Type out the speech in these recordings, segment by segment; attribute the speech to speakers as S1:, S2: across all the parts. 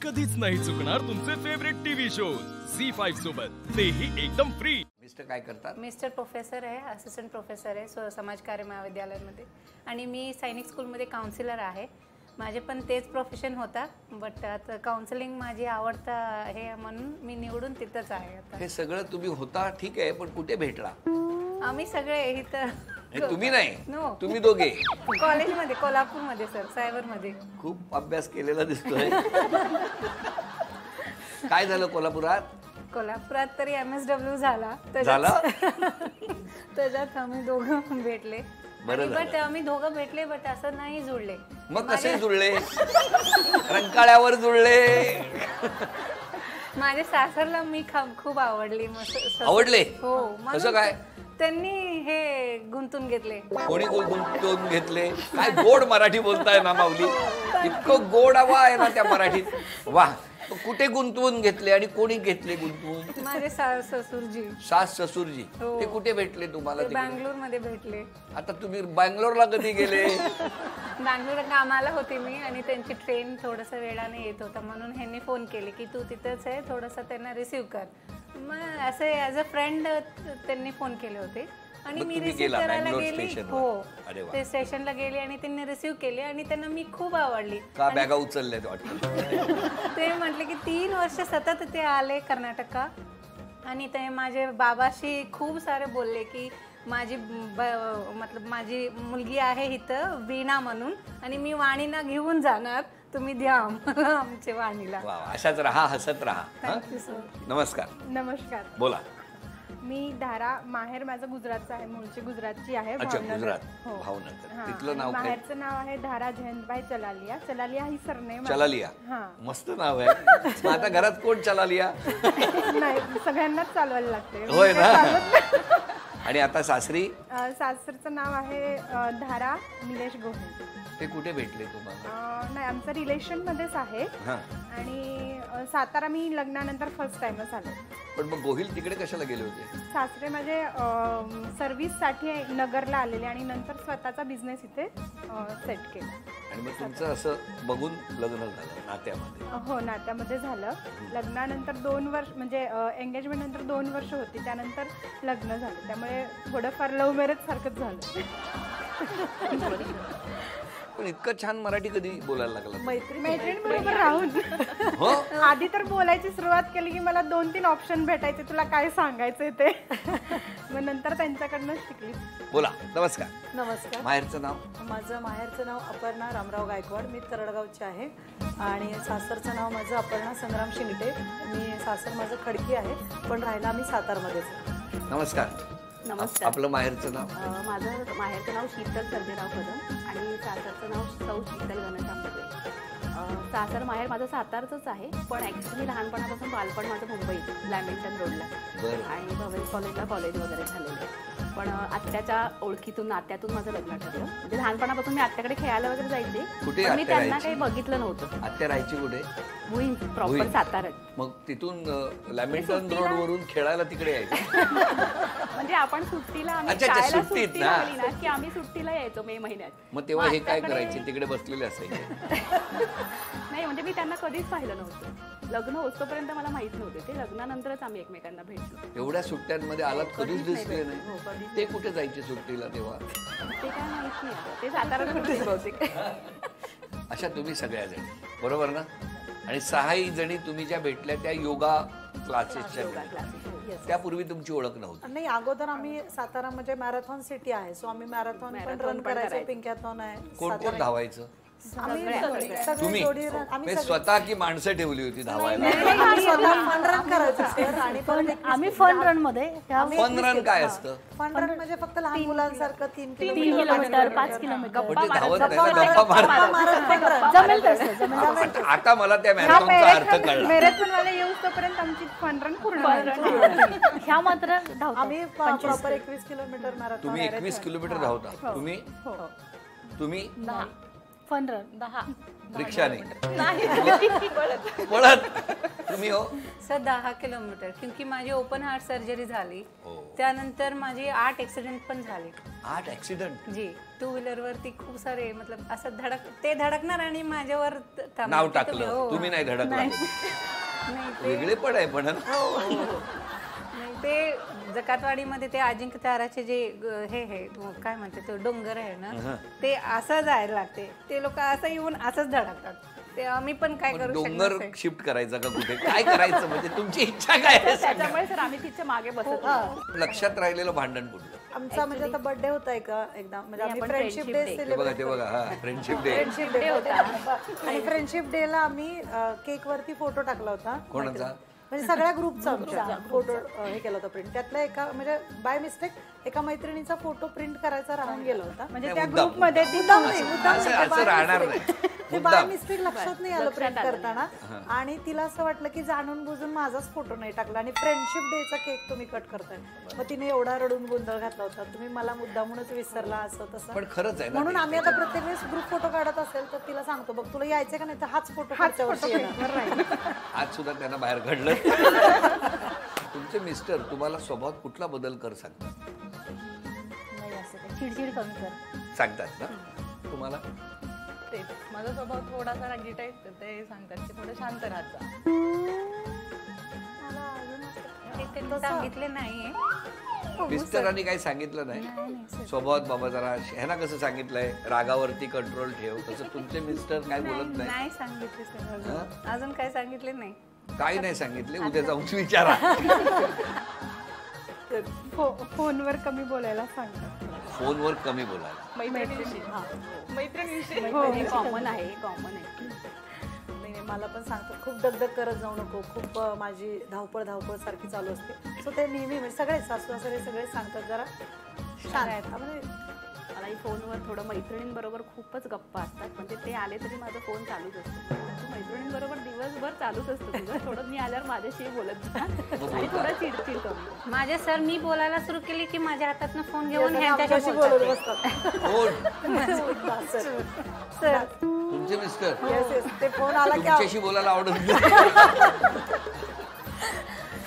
S1: कधीच नाही चुकणार तुमचे फेवरेट टीव्ही शोज झी5 सोबत, तेही एकदम फ्री।
S2: मिस्टर काय करतात?
S3: मिस्टर प्रोफेसर आहे, असिस्टंट प्रोफेसर आहे समाजकार्य महाविद्यालयामध्ये, आणि मी सैनिक स्कूलमध्ये काउन्सिलर आहे। माझे पण तेच प्रोफेशन होता, बट आता काउन्सिलिंग माझी आवडता हे म्हणून मी निवडून तिथंच आहे आता।
S2: हे सगळं तुम्ही होता ठीक आहे, पण कुठे भेटला?
S3: आम्ही सगळे इथं
S2: तुम्ही नाही,
S3: नो,
S2: तुम्ही दोघे
S3: कॉलेजमध्ये, कोल्हापूरमध्ये सर, सायबरमध्ये।
S2: खूप अभ्यास केलेला दिसतोय। काय झालं कोल्हापुरात?
S3: कोल्हापुरात तरी MSW झाला, त्याच्यात आम्ही दोघं भेटले। बट आम्ही दोघं भेटले, बट असं नाही जुळले।
S2: मग कसे जुळले? रंकाळ्यावर जुळले?
S3: माझ्या सासरला मी खूप आवडली।
S2: आवडले?
S3: हो।
S2: कसं काय?
S3: त्यांनी हे गुंतून घेतले।
S2: कोणी गुंतवून घेतले? काय गोड मराठी बोलताय ना माऊली, इतकं गोड आवा आहे ना त्या मराठीत, वाह। कुठे गुंतवून घेतले आणि कोणी घेतले गुंतवून?
S3: माझे सास ससुरजी।
S2: सास ससुरजी ते कुठे भेटले तुम्हाला?
S3: बंगलोर मध्ये भेटले।
S2: आता तुम्ही बंगलोरला कधी गेले?
S3: बंगलोर कामाला होती मी, आणि त्यांची ट्रेन थोडस वेळाने येत होता, म्हणून ह्यांनी फोन केले की तू तिथेच आहे, थोडस त्यांना रिसीव्ह कर। मग असे ॲज अ फ्रेंड त्यांनी फोन केले होते, आणि मी रिसीव्ह करायला गेली। हो, ते स्टेशनला गेले आणि त्यांनी रिसीव्ह केले, आणि त्यांना मी खूप आवडली।
S2: का बॅगा उचलल्या वाटतं?
S3: ते म्हटले की 3 वर्ष सतत ते आले कर्नाटका, आणि ते माझे बाबाशी खूप सारे बोलले की माझी माझी मुलगी आहे इथं वीणा म्हणून, आणि मी वाणीला घेऊन जाणार, तुम्ही द्या आम्हाला आमच्या वाणीला।
S2: अशाच राहा, हसत राहा।
S3: Thank you sir.
S2: नमस्कार।
S4: नमस्कार।
S2: बोला।
S4: मी धारा, माहेर माझं गुजरातचं आहे, मूळची गुजरातची आहे।
S2: अच्छा, गुजरात, भावनगर। तिथलं नाव काय?
S4: माहेरचं नाव आहे धारा जयंतबाई चलालिया। चलालिया ही सरनेम।
S2: चलालिया, मस्त नाव आहे। मग आता घरात कोण चलालिया?
S4: नाही, सगळ्यांनाच चालवायला लागते।
S2: होय ना? आणि आता सासरी?
S4: सासरचं नाव आहे धारा निलेश गोहे।
S2: ते कुठे भेटले तुम्हाला?
S4: नाही, आमचं रिलेशन मध्येच आहे, आणि सातारा मी लग्नानंतर फर्स्ट टाइमच आलो।
S2: पण मग गोहिल तिकडे कशाला गेले होते?
S4: सासरे माझे सर्व्हिससाठी नगरला आलेले, आणि नंतर स्वतःचा बिझनेस इथे सेट केला।
S2: आणि मग तुमचं असं बघून लग्न झालं नात्यामध्ये?
S4: हो, नात्यामध्ये झालं। लग्नानंतर 2 वर्ष, म्हणजे एंगेजमेंट नंतर 2 वर्ष होती, त्यानंतर लग्न झालं, त्यामुळे थोडंफार लव्ह मॅरेज सारखंच झालं।
S2: पण इतकं छान मराठी कधी बोलायला लागला?
S4: मैत्रीण बरोबर राहून। हो, आधी तर बोलायची सुरुवात केली की मला 2-3 ऑप्शन भेटायचे, तुला काय सांगायचंय ते। मग नंतर त्यांच्याकडनं शिकली।
S2: बोला। नमस्कार।
S5: नमस्कार।
S2: माहेरचं नाव?
S5: माझं माहेरचं नाव अपर्णा रामराव गायकवाड, मी तरडगावची आहे, आणि सासरचं नाव माझं अपर्णा संग्राम शिंगटे। मी सासर माझं खडकी आहे, पण राहायला आम्ही सातारमध्येच।
S2: नमस्कार।
S6: नमस्कार।
S2: आपलं माहेरचं नाव?
S6: माझं माहेरचं नाव शीतल सर्जेराव कदम, आणि सासरचं नाव सौ शीतल गणेशराव पटेल। सासर माहेर माझं सातारचंच आहे, पण ॲक्च्युली लहानपणापासून बालपण माझं मुंबईत लॅमिंग्टन रोडला, आणि भवेश कॉलेजला कॉलेज वगैरे झालेलं आहे। पण आत्याच्या ओळखीतून, नात्यातून माझं लग्न ठरलं। म्हणजे लहानपणापासून मी आत्याकडे खेळायला वगैरे जायचे, पण मी त्यांना काही बघितलं नव्हतं।
S2: आत्या राहायची कुठे?
S6: भुईंज, प्रॉपर सातारा।
S2: मग तिथून लॅमिंग्टन रोड वरून खेळायला तिकडे यायचं?
S6: म्हणजे आपण सुट्टीला, आम्ही शाळेला सुट्टीला आली ना की आम्ही सुट्टीला यायचो मे महिन्यात।
S2: मग तेव्हा हे काय करायचे? तिकडे बसलेले असायचे?
S6: नाही, म्हणजे मी त्यांना कधीच पाहिलं नव्हतं। लग्न होतोपर्यंत मला माहित नव्हते, ते लग्नानंतरच आम्ही एकमेकांना भेटलो।
S2: एवढ्या सुट्ट्यांमध्ये आलात कधीच दिसले नाही? ते कुठे जायचे सुट्टीला तेव्हा?
S6: ते काय माहित नाही, ते सातारात कुठे बहुतेक।
S2: अशा तुम्ही सगळ्या जणी, बरोबर ना? आणि 6 जणी तुम्ही ज्या भेटल्या त्या योगा क्लासेसच्या, त्यापूर्वी तुमची ओळख नव्हती?
S5: नाही, अगोदर आम्ही सातारा म्हणजे मॅरेथॉन सिटी आहे, सो आम्ही मॅरेथॉन पण रन करायचो, पिंकॅथॉन आहे।
S2: कोण कोण धावायचं?
S5: तुम्ही
S2: स्वतः की माणसं ठेवली होती धावायला?
S5: आम्ही फन रन मध्ये।
S2: फन रन काय असतं?
S5: फन रन म्हणजे फक्त लहान मुलांसारखं 3
S6: किलोमीटर 5 किलोमीटर
S2: आता मला त्या मॅरेथॉनचा अर्थ कळला।
S4: मॅरेथॉन वाले येऊस तोपर्यंत आमची फन रन पूर्ण।
S6: ह्या मात्र
S5: आम्ही प्रॉपर 21 किलोमीटर मॅरेथॉन।
S2: तुम्ही 21 किलोमीटर धावता? तुम्ही
S6: फन रन 10
S2: रिक्षाने पळत? तुम्ही हो
S3: सर 10 किलोमीटर, क्योंकि माझी ओपन हार्ट सर्जरी झाली. त्यानंतर माझे 8 ऍक्सिडेंट पण झाले.
S2: 8 ऍक्सिडेंट?
S3: जी, 2 व्हीलर वरती खूप सारे, मतलब असं ते धडकणार आणि माझ्यावर
S2: नाव टाकलं. तुम्ही नाही धडकला. वेगळे पण आहे पण.
S3: नाही, ते जकातवाडीमध्ये ते अजिंक्य ताराचे जे हे काय म्हणते तो डोंगर आहे ना, ते असं जायला लागते. ते लोक असं येऊन असंच धडकतात. ते आम्ही पण काय करू शकतो.
S2: डोंगर शिफ्ट करायचा का कुठे, काय करायचं म्हणजे तुमची इच्छा काय आहे?
S6: त्याच्यामुळे सर आम्ही तिच्या मागे बसत होतो.
S2: लक्षात राहिलेलं भांडण कुठलं?
S5: आमचा म्हणजे आता बर्थडे होता एकदा, म्हणजे आम्ही फ्रेंडशिप डे
S2: ते बघा
S5: सेलिब्रेट
S2: ते बघा. हा, फ्रेंडशिप डे.
S5: फ्रेंडशिप डे होता आणि फ्रेंडशिप डे ला आम्ही केक वरती फोटो टाकला होता.
S2: कोणाचा?
S5: म्हणजे सगळ्या ग्रुपचा आमच्या फोटो हे केला होता प्रिंट. त्यातला एका म्हणजे बाय मिस्टेक एका मैत्रिणीचा फोटो प्रिंट करायचा राहून गेला होता.
S4: म्हणजे त्या ग्रुप मध्ये
S2: असं राहणार नाही.
S5: ते बाय मिस्टेक लक्षात नाही आलं प्रिंट करताना, आणि तिला असं वाटलं की जाणून बुजून माझाच फोटो नाही टाकला आणि फ्रेंडशिप डेचा केक तुम्ही कट करताय. मग तिने एवढा रडून गोंधळ घातला होता, तुम्ही मला मुद्दामूनच विसरला असं तसं.
S2: पण खरंच आहे ना.
S5: म्हणून आम्ही आता प्रत्येक वेळेस ग्रुप फोटो काढत असेल तर तिला सांगतो, बघ तुला यायचं का नाही तर हाच फोटो
S2: आज सुद्धा त्यांना बाहेर घडलं. तुमचे मिस्टर तुम्हाला स्वभावात कुठला बदल कर सांगतात?
S7: नाही असं काही चिडचिड कमी कर
S2: सांगतात ना तुम्हाला?
S8: तेच माझा स्वभाव थोडासा रागीट आहे, तर ते सांगतात की थोडं शांत राहत जा.
S3: ते त्यांनी सांगितले नाहीये.
S2: मिस्टरांनी काही सांगितलं नाही स्वभावात? बाबा जरा ह्यांना कसं सांगितलंय रागावरती कंट्रोल ठेव, तसं तुमचे मिस्टर काय बोलत नाही?
S3: नाही सांगितले सर, अजून काय सांगितले नाही.
S2: काही नाही सांगितले, उद्या जाऊन विचारा.
S4: फोनवर कमी बोलायला सांगतात.
S2: फोनवर कमी बोलायला.
S6: मैत्रिणीशी कॉमन आहे.
S5: नाही, मला पण सांगतात खूप दगदग करत जाऊ नको, खूप माझी धावपळ सारखी चालू असते. सो ते नेहमी म्हणजे सगळे सासू सासरे सगळे सांगतात जरा शांत. म्हणजे
S6: मलाही फोनवर थोडं मैत्रिणींबरोबर खूपच गप्पा असतात, म्हणजे ते आले तरी माझा फोन चालूच असतो. मैत्रिणींबरोबर दिवसभर चालूच असतो तुझं. थोडं मी आल्यावर माझ्याशी बोलत जा आणि थोडं चिडचिड कमी.
S3: माझे सर मी बोलायला सुरू केली की माझ्या हातातनं फोन घेऊन
S5: आमच्याशी बोलत बसतात.
S3: सर
S2: तुमचे मिस्टर
S5: ते फोन आला की
S2: तुमच्याशी बोलायला आवडत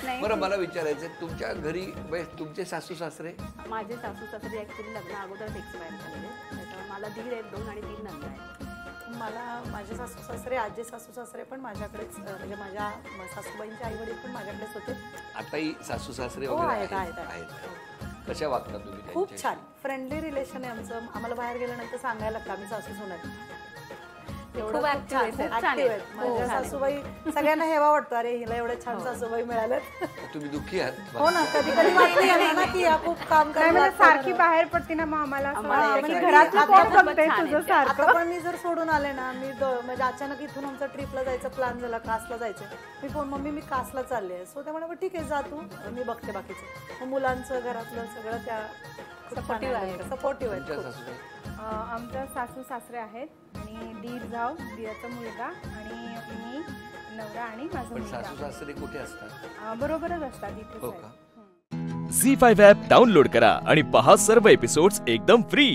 S2: नाही. बरं मला विचारायचं, तुमच्या घरी तुमचे सासू सासरे?
S6: माझे सासू सासरे ऍक्च्युली लग्न अगोदरच एक्सपायर झालेले, त्याच्यामुळे मला दीर आहेत 2 आणि 3 नंदा आहेत.
S5: मला माझे सासू सासरे, आजी सासू सासरे पण माझ्याकडेच, म्हणजे माझ्या सासूबाईंचे आई वडील पण माझ्याकडेच होते.
S2: आताही सासू सासरे
S5: आहेत.
S2: कशा वागता तुम्ही?
S5: खूप छान फ्रेंडली रिलेशन आहे आमचं. आम्हाला बाहेर गेल्यानंतर सांगायला लागतं आम्ही सासू सुना. एवढं ऍक्टिव्ह आहेत माझ्या सासूबाई. सगळ्यांना हेवा वाटतो, अरे हिला एवढ्या छान सासूबाई मिळाल्यात.
S2: तुम्ही दुःखी आहात?
S5: हो ना, कधी कधी वाटतं ना की खूप काम करायला
S4: सारखी बाहेर पडते ना, मग आम्हाला घरातलं कोण बघतंय तुझं सारखं.
S5: आता पण मी जर सोडून आले ना, मी म्हणजे अचानक इथून आमचा ट्रिपला जायचा प्लॅन झाला, कासला जायचं. मी फोन मम्मी मी कासला चालले. सो त्यामुळे ठीक आहे जा तू, मी बघते बाकीचं. मग मुलांचं घरातलं सगळं त्या सपोर्टिव्ह आहे.
S4: आमच्या सासू सासरे आहेत आणि दीर जाव, दीराचा मुलगा आणि मी नवरा आणि माझा मुलगा.
S2: सासू सासरे कुठे असतात?
S4: बरोबरच असतात इथे.
S1: झी5 ॲप डाउनलोड करा आणि पहा सर्व एपिसोड्स एकदम फ्री.